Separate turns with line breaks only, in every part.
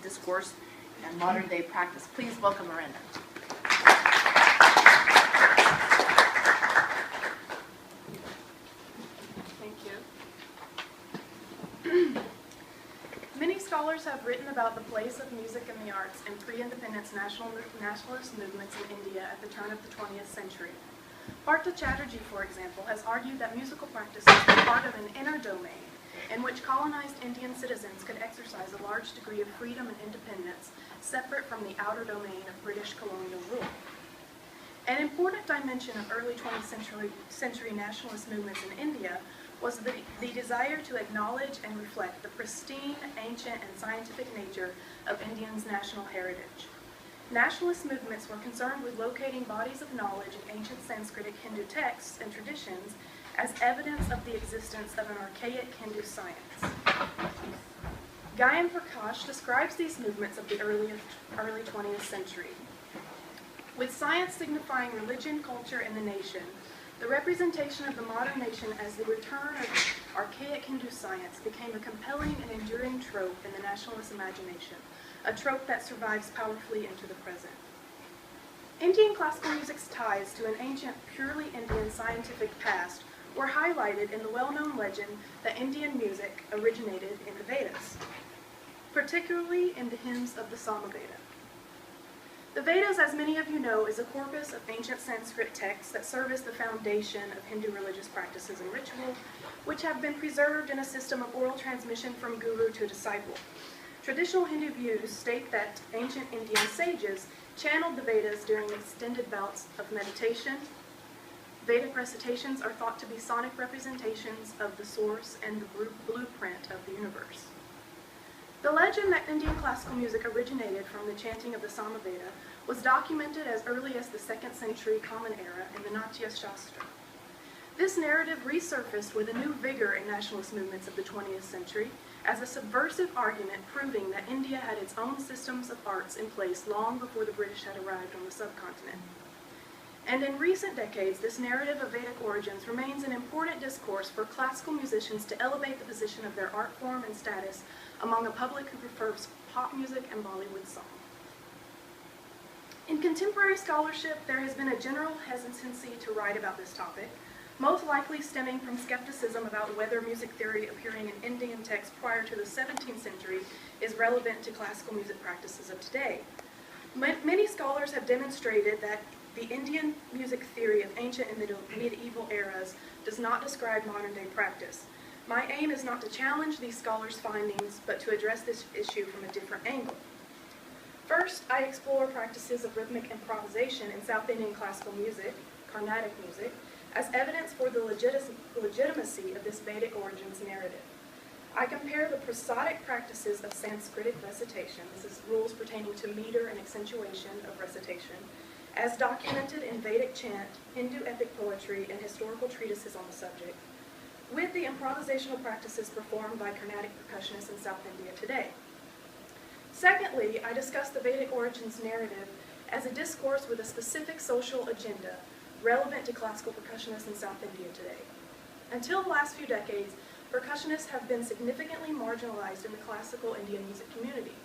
discourse, and modern-day practice. Please welcome Myranda.
Thank you. Many scholars have written about the place of music in the arts in pre-independence nationalist movements in India at the turn of the 20th century. Partha Chatterjee, for example, has argued that musical practices were part of an inner domain in which colonized Indian citizens could exercise a large degree of freedom and independence separate from the outer domain of British colonial rule. An important dimension of early 20th century nationalist movements in India was the desire to acknowledge and reflect the pristine, ancient, and scientific nature of Indians' national heritage. Nationalist movements were concerned with locating bodies of knowledge in ancient Sanskritic Hindu texts and traditions as evidence of the existence of an archaic Hindu science. Gyan Prakash describes these movements of the early 20th century. With science signifying religion, culture, and the nation, the representation of the modern nation as the return of archaic Hindu science became a compelling and enduring trope in the nationalist imagination, a trope that survives powerfully into the present. Indian classical music's ties to an ancient, purely Indian scientific past were highlighted in the well-known legend that Indian music originated in the Vedas, particularly in the hymns of the Samaveda. The Vedas, as many of you know, is a corpus of ancient Sanskrit texts that serve as the foundation of Hindu religious practices and ritual, which have been preserved in a system of oral transmission from guru to disciple. Traditional Hindu views state that ancient Indian sages channeled the Vedas during extended bouts of meditation. Vedic recitations are thought to be sonic representations of the source and the blueprint of the universe. The legend that Indian classical music originated from the chanting of the Samaveda was documented as early as the 2nd century Common Era in the Natya Shastra. This narrative resurfaced with a new vigor in nationalist movements of the 20th century as a subversive argument proving that India had its own systems of arts in place long before the British had arrived on the subcontinent. And in recent decades, this narrative of Vedic origins remains an important discourse for classical musicians to elevate the position of their art form and status among a public who prefers pop music and Bollywood song. In contemporary scholarship, there has been a general hesitancy to write about this topic, most likely stemming from skepticism about whether music theory appearing in Indian texts prior to the 17th century is relevant to classical music practices of today. Many scholars have demonstrated that the Indian music theory of ancient and medieval eras does not describe modern-day practice. My aim is not to challenge these scholars' findings, but to address this issue from a different angle. First, I explore practices of rhythmic improvisation in South Indian classical music, Carnatic music, as evidence for the legitimacy of this Vedic origins narrative. I compare the prosodic practices of Sanskritic recitation, this is rules pertaining to meter and accentuation of recitation, as documented in Vedic chant, Hindu epic poetry, and historical treatises on the subject, with the improvisational practices performed by Carnatic percussionists in South India today. Secondly, I discuss the Vedic origins narrative as a discourse with a specific social agenda relevant to classical percussionists in South India today. Until the last few decades, percussionists have been significantly marginalized in the classical Indian music community.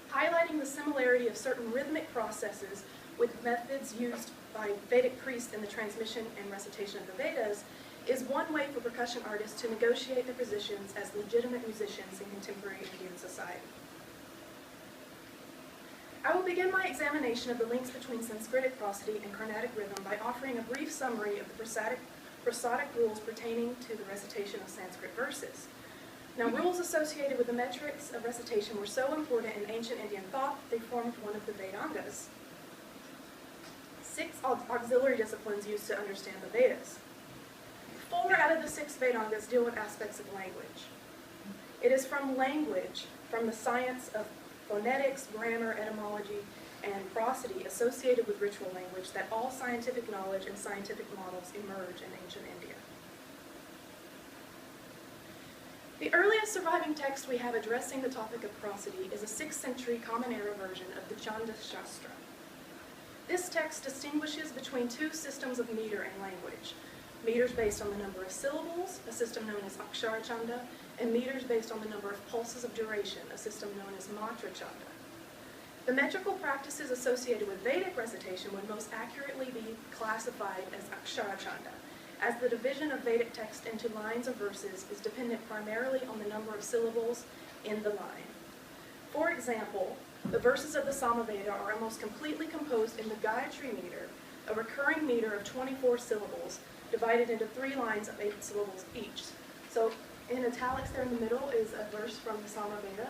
Highlighting the similarity of certain rhythmic processes with methods used by Vedic priests in the transmission and recitation of the Vedas is one way for percussion artists to negotiate their positions as legitimate musicians in contemporary Indian society. I will begin my examination of the links between Sanskritic prosody and Carnatic rhythm by offering a brief summary of the prosodic rules pertaining to the recitation of Sanskrit verses. Now, rules associated with the metrics of recitation were so important in ancient Indian thought that they formed one of the Vedangas, 6 auxiliary disciplines used to understand the Vedas. 4 out of the 6 Vedangas deal with aspects of language. It is from language, from the science of phonetics, grammar, etymology, and prosody associated with ritual language that all scientific knowledge and scientific models emerge in ancient India. The earliest surviving text we have addressing the topic of prosody is a 6th century Common Era version of the Chanda Shastra. This text distinguishes between 2 systems of meter and language. meters based on the number of syllables, a system known as akshara chanda, and meters based on the number of pulses of duration, a system known as matra chanda. The metrical practices associated with Vedic recitation would most accurately be classified as akshara chanda, as the division of Vedic text into lines or verses is dependent primarily on the number of syllables in the line. For example, the verses of the Samaveda are almost completely composed in the Gayatri meter, a recurring meter of 24 syllables, divided into 3 lines of 8 syllables each. So in italics there in the middle is a verse from the Samaveda.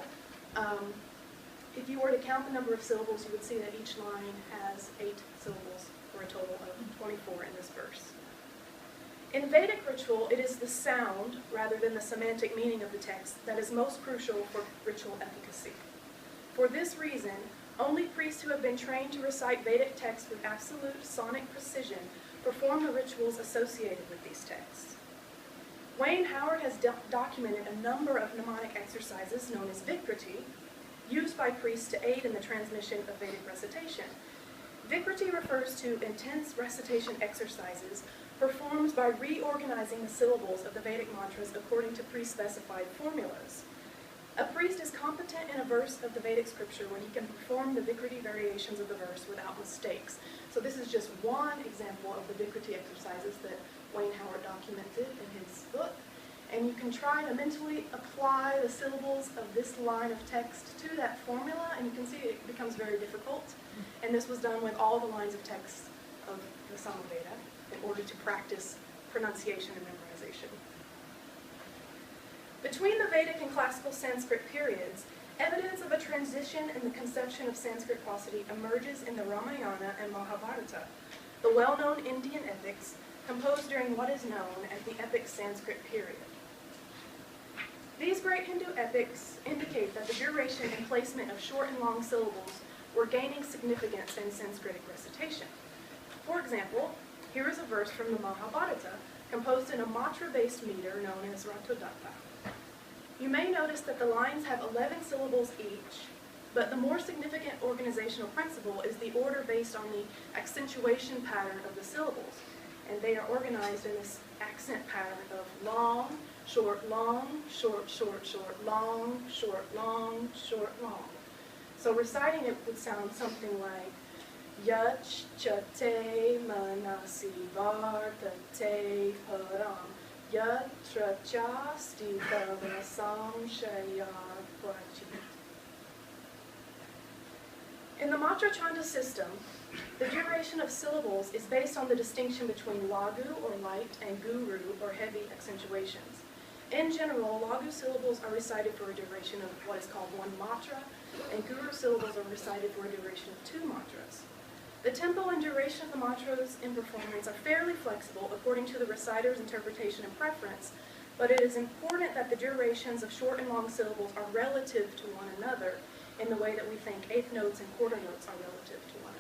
If you were to count the number of syllables, you would see that each line has 8 syllables for a total of 24 in this verse. In Vedic ritual, it is the sound, rather than the semantic meaning of the text, that is most crucial for ritual efficacy. For this reason, only priests who have been trained to recite Vedic texts with absolute sonic precision perform the rituals associated with these texts. Wayne Howard has documented a number of mnemonic exercises known as Vikriti, used by priests to aid in the transmission of Vedic recitation. Vikriti refers to intense recitation exercises performed by reorganizing the syllables of the Vedic mantras according to pre-specified formulas. A priest is competent in a verse of the Vedic scripture when he can perform the Vikriti variations of the verse without mistakes. So this is just one example of the Vikriti exercises that Wayne Howard documented in his book. And you can try to mentally apply the syllables of this line of text to that formula, and you can see it becomes very difficult. And this was done with all the lines of text of the Samaveda in order to practice pronunciation and memorization. Between the Vedic and classical Sanskrit periods, evidence of a transition in the conception of Sanskrit prosody emerges in the Ramayana and Mahabharata, the well-known Indian epics composed during what is known as the Epic Sanskrit period. These great Hindu epics indicate that the duration and placement of short and long syllables were gaining significance in Sanskritic recitation. For example, here is a verse from the Mahabharata, composed in a matra-based meter known as Ratodatta. You may notice that the lines have 11 syllables each, but the more significant organizational principle is the order based on the accentuation pattern of the syllables, and they are organized in this accent pattern of long, short, long, short, short, short, long, short, long, short, long. So reciting it would sound something like Yach chate manasi vartate param Yatra chasti davasam shayar prachit. In the matra chanda system, the duration of syllables is based on the distinction between lagu or light and guru or heavy accentuations. In general, lagu syllables are recited for a duration of what is called 1 matra, and guru syllables are recited for a duration of 2 matras. The tempo and duration of the mantras in performance are fairly flexible according to the reciter's interpretation and preference, but it is important that the durations of short and long syllables are relative to one another in the way that we think eighth notes and quarter notes are relative to one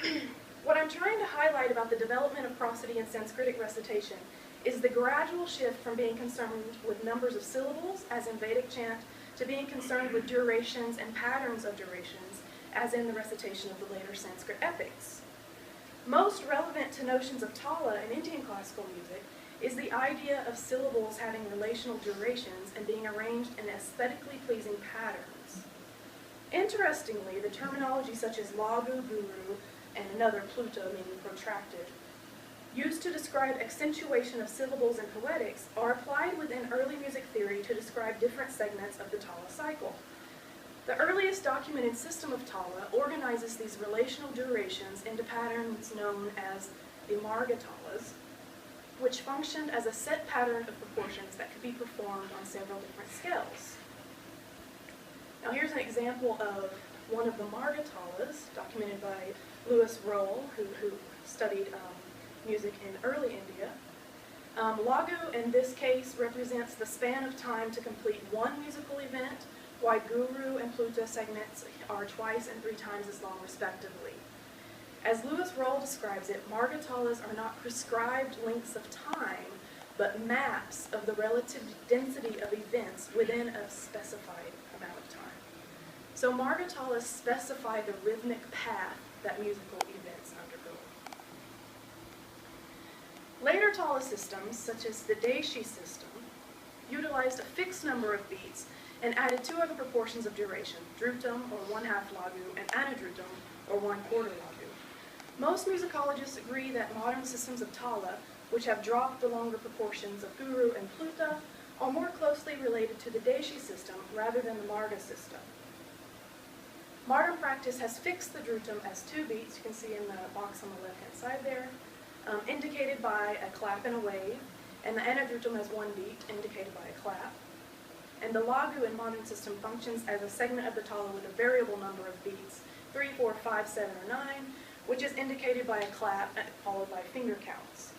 another. What I'm trying to highlight about the development of prosody in Sanskritic recitation is the gradual shift from being concerned with numbers of syllables, as in Vedic chant, to being concerned with durations and patterns of durations, as in the recitation of the later Sanskrit epics. Most relevant to notions of tala in Indian classical music is the idea of syllables having relational durations and being arranged in aesthetically pleasing patterns. Interestingly, the terminology such as lagu, guru, and another pluta, meaning protracted, used to describe accentuation of syllables in poetics, are applied within early music theory to describe different segments of the tala cycle. The earliest documented system of tala organizes these relational durations into patterns known as the marga talas, which functioned as a set pattern of proportions that could be performed on several different scales. Now here's an example of one of the marga talas, documented by Louis Roll, who studied music in early India. Lagu, in this case, represents the span of time to complete one musical event, while guru and pluta segments are twice and 3 times as long, respectively. As Louis Roll describes it, margatalas are not prescribed lengths of time, but maps of the relative density of events within a specified amount of time. So margatalas specify the rhythmic path that musical events undergo. tala systems, such as the Deshi system, utilized a fixed number of beats and added two other proportions of duration, drutam, or 1/2 lagu, and anadrutam, or 1/4 lagu. Most musicologists agree that modern systems of tala, which have dropped the longer proportions of guru and pluta, are more closely related to the Deshi system rather than the Marga system. Modern practice has fixed the drutam as 2 beats, you can see in the box on the left-hand side there, indicated by a clap and a wave, and the anadrutam as 1 beat, indicated by a clap. And the lagu in modern system functions as a segment of the tala with a variable number of beats, 3, 4, 5, 7, or 9, which is indicated by a clap followed by finger counts.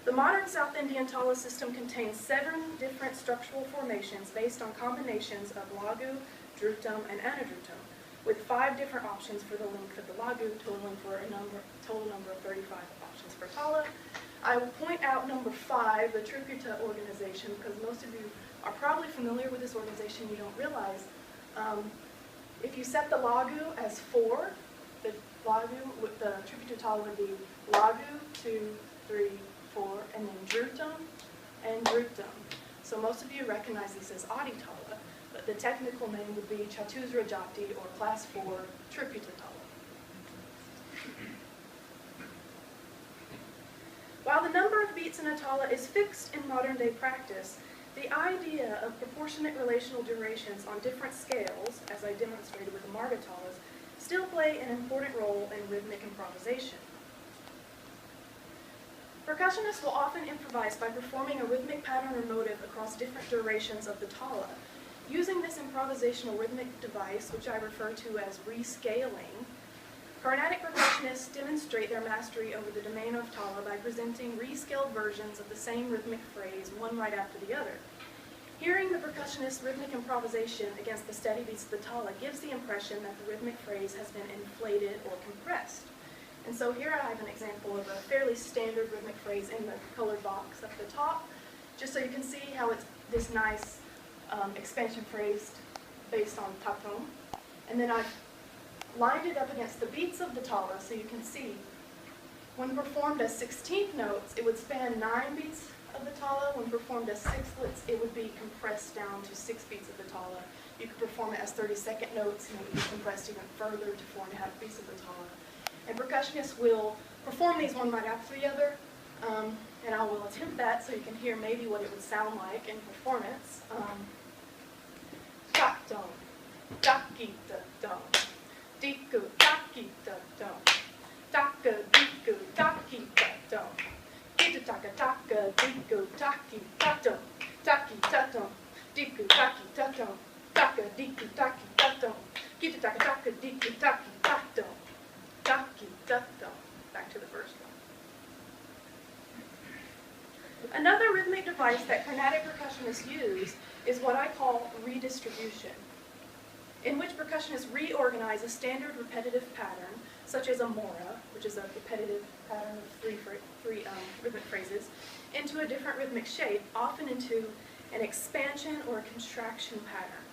The modern South Indian tala system contains 7 different structural formations based on combinations of lagu, drutam, and anadrutam, with 5 different options for the length of the lagu, totaling for a total number of 35 options for tala. I will point out number 5, the Tripura organization, because most of you are probably familiar with this organization. You don't realize. If you set the lagu as 4, the lagu with the Tripura tala would be lagu, 2, 3, 4, and then drutam and drutam. So most of you recognize this as Adi tala, but the technical name would be Chatusra Jati, or class 4 Tripura tala. While the number of beats in a tala is fixed in modern day practice, the idea of proportionate relational durations on different scales, as I demonstrated with the Marga talas, still play an important role in rhythmic improvisation. Percussionists will often improvise by performing a rhythmic pattern or motive across different durations of the tala. Using this improvisational rhythmic device, which I refer to as rescaling, Carnatic percussionists demonstrate their mastery over the domain of tala by presenting rescaled versions of the same rhythmic phrase, one right after the other. Hearing the percussionist's rhythmic improvisation against the steady beats of the tala gives the impression that the rhythmic phrase has been inflated or compressed. And so here I have an example of a fairly standard rhythmic phrase in the colored box up at the top, just so you can see how it's this nice expansion phrase based on tatom. And then I've lined it up against the beats of the tala, so you can see when performed as 16th notes, it would span 9 beats of the tala. When performed as sixthlets, it would be compressed down to 6 beats of the tala. You could perform it as 32nd notes, and it would be compressed even further to 4.5 beats of the tala. And percussionists will perform these one right after the other, and I will attempt that so you can hear maybe what it would sound like in performance. Tak-dom, tak-ki-ta-dom, diku-tak-ki-ta-dom, taka-diku, tak-ki-ta-dom, kita-taka-taka, diku-tak-ki-ta-dom, tak-ki-ta-dom, diku-tak-ki-ta-dom, taka-diku-tak-ki-ta-dom, kita-taka-taka, diku-tak-ki-ta-dom. Back to the first one. Another rhythmic device that Carnatic percussionists use is what I call redistribution, in which percussionists reorganize a standard repetitive pattern, such as a mora, which is a repetitive pattern of three rhythmic phrases, into a different rhythmic shape, often into an expansion or a contraction pattern.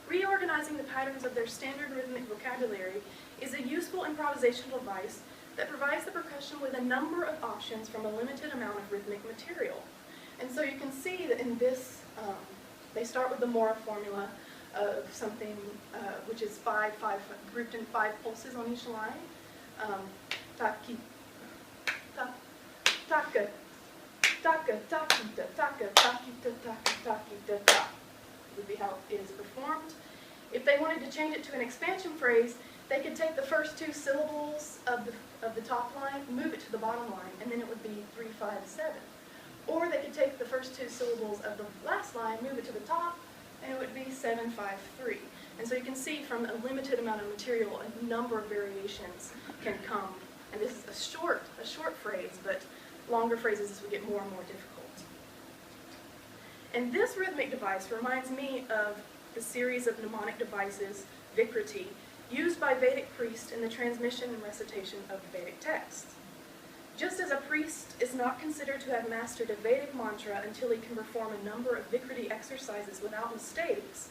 Reorganizing the patterns of their standard rhythmic vocabulary is a useful improvisational device that provides the percussion with a number of options from a limited amount of rhythmic material. And so you can see that in this, they start with the Mora formula of something which is grouped in 5 pulses on each line. Taki, ta, taka, taka, taki, ta, taka, taki, ta, taka, taki, ta, ta. Would be how it is performed. If they wanted to change it to an expansion phrase, they could take the first 2 syllables of the top line, move it to the bottom line, and then it would be 3, 5, 7. Or they could take the first 2 syllables of the last line, move it to the top, and it would be 7, 5, 3. And so you can see from a limited amount of material, a number of variations can come. And this is a short phrase, but longer phrases as we get more and more difficult. And this rhythmic device reminds me of the series of mnemonic devices, Vikriti, used by Vedic priests in the transmission and recitation of Vedic texts. Just as a priest is not considered to have mastered a Vedic mantra until he can perform a number of Vikriti exercises without mistakes,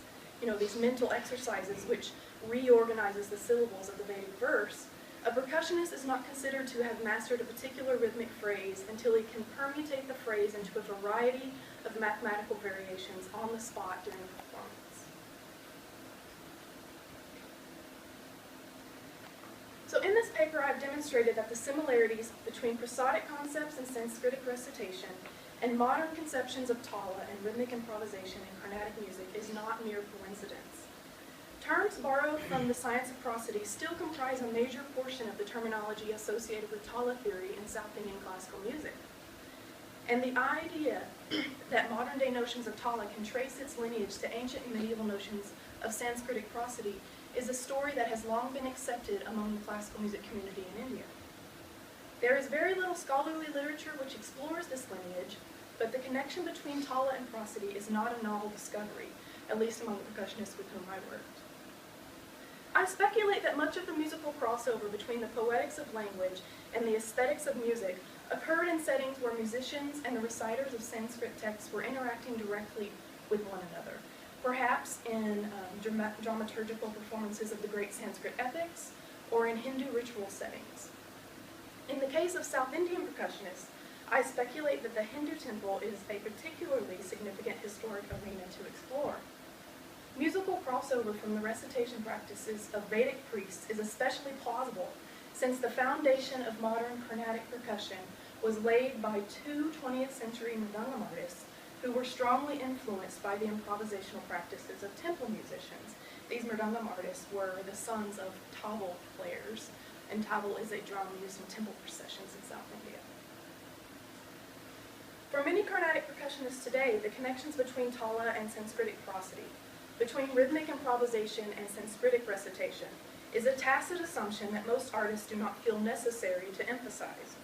these mental exercises which reorganizes the syllables of the Vedic verse, A percussionist is not considered to have mastered a particular rhythmic phrase until he can permutate the phrase into a variety of mathematical variations on the spot during the performance. So in this paper, I've demonstrated that the similarities between prosodic concepts in Sanskritic recitation and modern conceptions of tala and rhythmic improvisation in Carnatic music is not mere coincidence. Terms borrowed from the science of prosody still comprise a major portion of the terminology associated with tala theory in South Indian classical music. And the idea that modern-day notions of tala can trace its lineage to ancient and medieval notions of Sanskritic prosody is a story that has long been accepted among the classical music community in India. There is very little scholarly literature which explores this lineage, but the connection between tala and prosody is not a novel discovery, at least among the percussionists with whom I worked. I speculate that much of the musical crossover between the poetics of language and the aesthetics of music occurred in settings where musicians and the reciters of Sanskrit texts were interacting directly with one another, perhaps in dramaturgical performances of the great Sanskrit epics or in Hindu ritual settings. In the case of South Indian percussionists, I speculate that the Hindu temple is a particularly significant historic arena to explore. Musical crossover from the recitation practices of Vedic priests is especially plausible, since the foundation of modern Carnatic percussion was laid by two 20th century Mridangam artists who were strongly influenced by the improvisational practices of temple musicians. These Mridangam artists were the sons of tabla players, and tabla is a drum used in temple processions in South India. For many Carnatic percussionists today, the connections between tala and Sanskritic prosody, between rhythmic improvisation and Sanskritic recitation, is a tacit assumption that most artists do not feel necessary to emphasize.